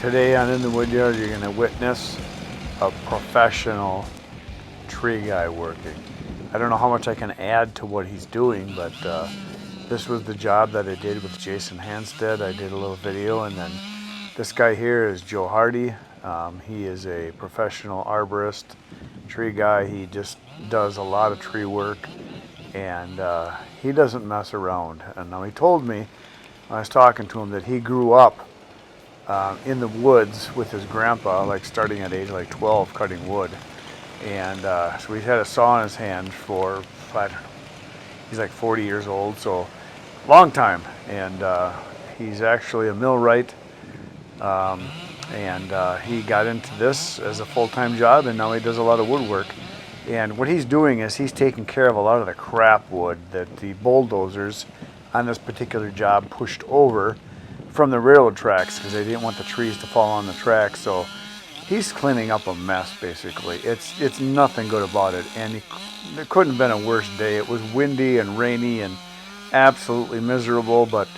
Today on In the Woodyard, you're going to witness a professional tree guy working. I don't know how much I can add to what he's doing, but this was the job that I did with Jason Hanstead. I did a little video, and then this guy here is Joe Hardy. He is a professional arborist, tree guy. He just does a lot of tree work, and he doesn't mess around. And now he told me, when I was talking to him, that he grew up in the woods with his grandpa, like starting at age like 12, cutting wood. And so he's had a saw in his hand for, I don't know, he's like 40 years old, so long time. And he's actually a millwright. He got into this as a full-time job, and now he does a lot of woodwork. And what he's doing is he's taking care of a lot of the crap wood that the bulldozers on this particular job pushed over from the railroad tracks, because they didn't want the trees to fall on the tracks. So he's cleaning up a mess, basically. It's nothing good about it, and there couldn't have been a worse day. It was windy and rainy and absolutely miserable, but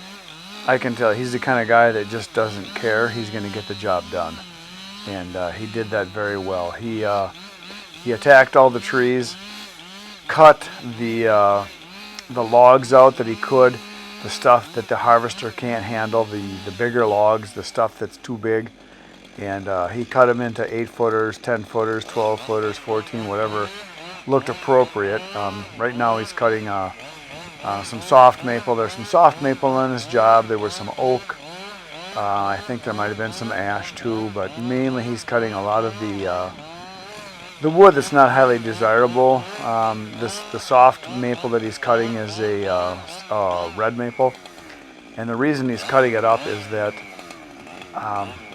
I can tell he's the kind of guy that just doesn't care. He's going to get the job done, and he did that very well. He attacked all the trees, cut the logs out that he could, the stuff that the harvester can't handle, the bigger logs, the stuff that's too big. And he cut them into 8-footers, 10-footers, 12-footers, 14, whatever looked appropriate. Right now he's cutting some soft maple. There's some soft maple on his job. There was some oak. I think there might have been some ash too, but mainly he's cutting a lot of the wood that's not highly desirable. The soft maple that he's cutting is a red maple, and the reason he's cutting it up is that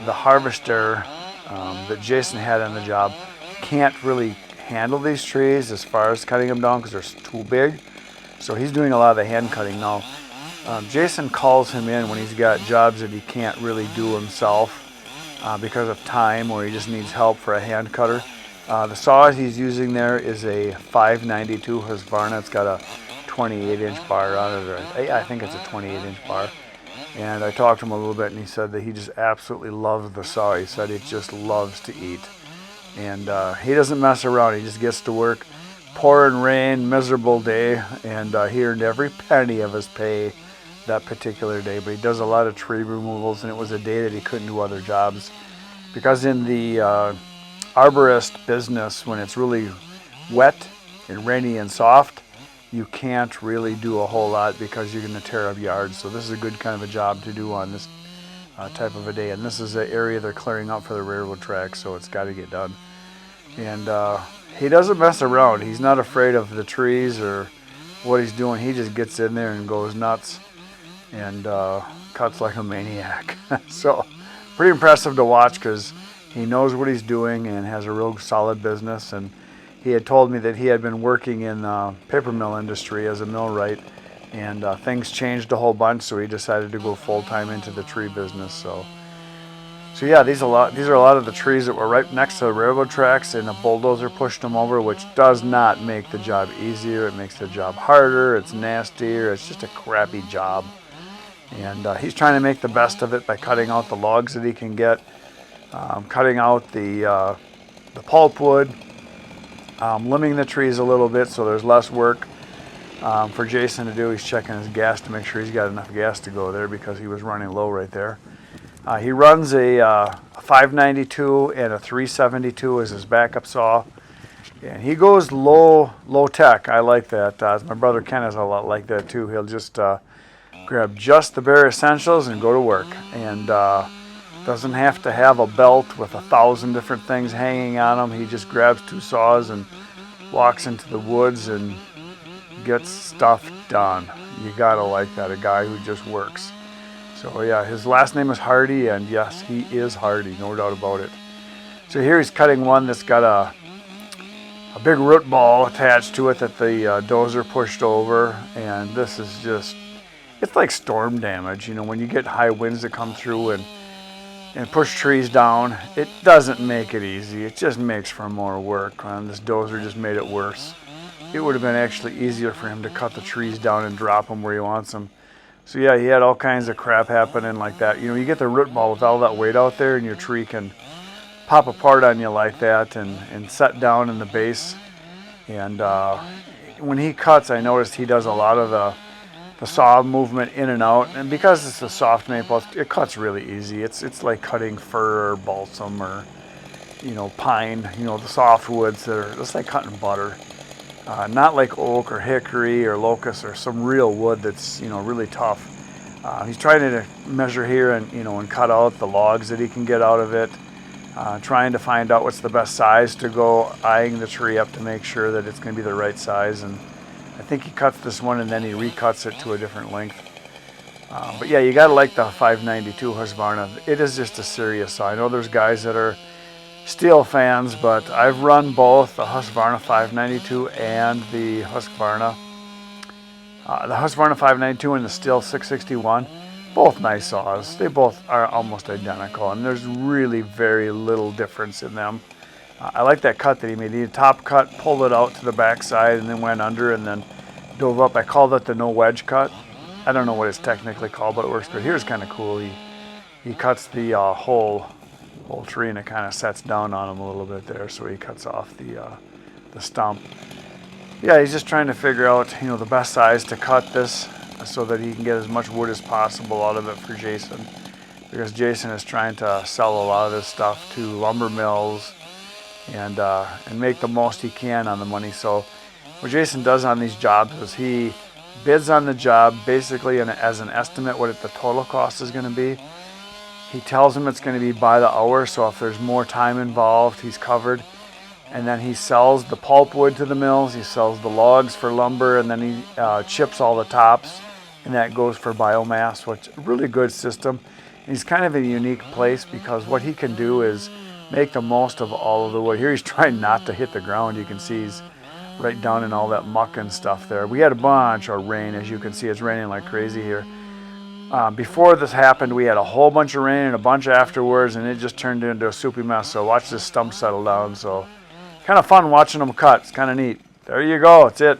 the harvester that Jason had on the job can't really handle these trees as far as cutting them down because they're too big. So he's doing a lot of the hand cutting now. Jason calls him in when he's got jobs that he can't really do himself because of time, or he just needs help for a hand cutter. The saw he's using there is a 592 Husqvarna. It's got a 28-inch bar on it, or I think it's a 28-inch bar. And I talked to him a little bit, and he said that he just absolutely loves the saw. He said he just loves to eat. And he doesn't mess around. He just gets to work, pouring rain, miserable day, and he earned every penny of his pay that particular day. But he does a lot of tree removals, and it was a day that he couldn't do other jobs. Because in the arborist business, when it's really wet and rainy and soft, you can't really do a whole lot because you're going to tear up yards. So this is a good kind of a job to do on this type of a day. And this is the area they're clearing out for the railroad tracks, so it's got to get done. And he doesn't mess around. He's not afraid of the trees or what he's doing. He just gets in there and goes nuts and cuts like a maniac. So pretty impressive to watch, because he knows what he's doing and has a real solid business. And he had told me that he had been working in the paper mill industry as a millwright, and things changed a whole bunch, so he decided to go full-time into the tree business. So yeah, these are a lot of the trees that were right next to the railroad tracks, and a bulldozer pushed them over, which does not make the job easier. It makes the job harder. It's nastier. It's just a crappy job. And he's trying to make the best of it by cutting out the logs that he can get, cutting out the pulpwood, limbing the trees a little bit so there's less work for Jason to do. He's checking his gas to make sure he's got enough gas to go there, because he was running low right there. He runs a 592 and a 372 as his backup saw, and he goes low tech. I like that. My brother Ken is a lot like that too. He'll just grab just the bare essentials and go to work, and doesn't have to have a belt with 1,000 different things hanging on him. He just grabs 2 saws and walks into the woods and gets stuff done. You gotta like that, a guy who just works. So yeah, his last name is Hardy, and yes, he is Hardy, no doubt about it. So here he's cutting one that's got a big root ball attached to it that the dozer pushed over, and this is just, it's like storm damage. You know, when you get high winds that come through and push trees down, it doesn't make it easy. It just makes for more work, and this dozer just made it worse. It would have been actually easier for him to cut the trees down and drop them where he wants them. So yeah, he had all kinds of crap happening like that. You know, you get the root ball with all that weight out there, and your tree can pop apart on you like that and set down in the base. And when he cuts, I noticed he does a lot of the saw movement in and out. And because it's a soft maple, it cuts really easy. It's like cutting fir or balsam or, you know, pine, you know, the soft woods that are just like cutting butter. Not like oak or hickory or locust or some real wood that's, you know, really tough. He's trying to measure here and, you know, and cut out the logs that he can get out of it. Trying to find out what's the best size to go, eyeing the tree up to make sure that it's going to be the right size. And I think he cuts this one and then he recuts it to a different length. But yeah, you got to like the 592 Husqvarna. It is just a serious saw. I know there's guys that are Steel fans, but I've run both the Husqvarna 592 and the Husqvarna 592 and the Steel 661. Both nice saws. They both are almost identical, and there's really very little difference in them. I like that cut that he made. He did top cut, pulled it out to the back side, and then went under and then dove up. I call that the no wedge cut. I don't know what it's technically called, but it works good. Here's kind of cool. He cuts the whole tree, and it kind of sets down on him a little bit there, so he cuts off the stump. Yeah, he's just trying to figure out, you know, the best size to cut this so that he can get as much wood as possible out of it for Jason, because Jason is trying to sell a lot of this stuff to lumber mills and make the most he can on the money. So what Jason does on these jobs is he bids on the job basically as an estimate what the total cost is going to be. He tells them it's going to be by the hour, so if there's more time involved, he's covered. And then he sells the pulpwood to the mills, he sells the logs for lumber, and then he chips all the tops, and that goes for biomass, which is a really good system. And he's kind of in a unique place because what he can do is make the most of all of the wood. Here he's trying not to hit the ground. You can see he's right down in all that muck and stuff there. We had a bunch of rain, as you can see. It's raining like crazy here. Before this happened, we had a whole bunch of rain and a bunch afterwards, and it just turned into a soupy mess. So watch this stump settle down. So kind of fun watching them cut. It's kind of neat. There you go. That's it.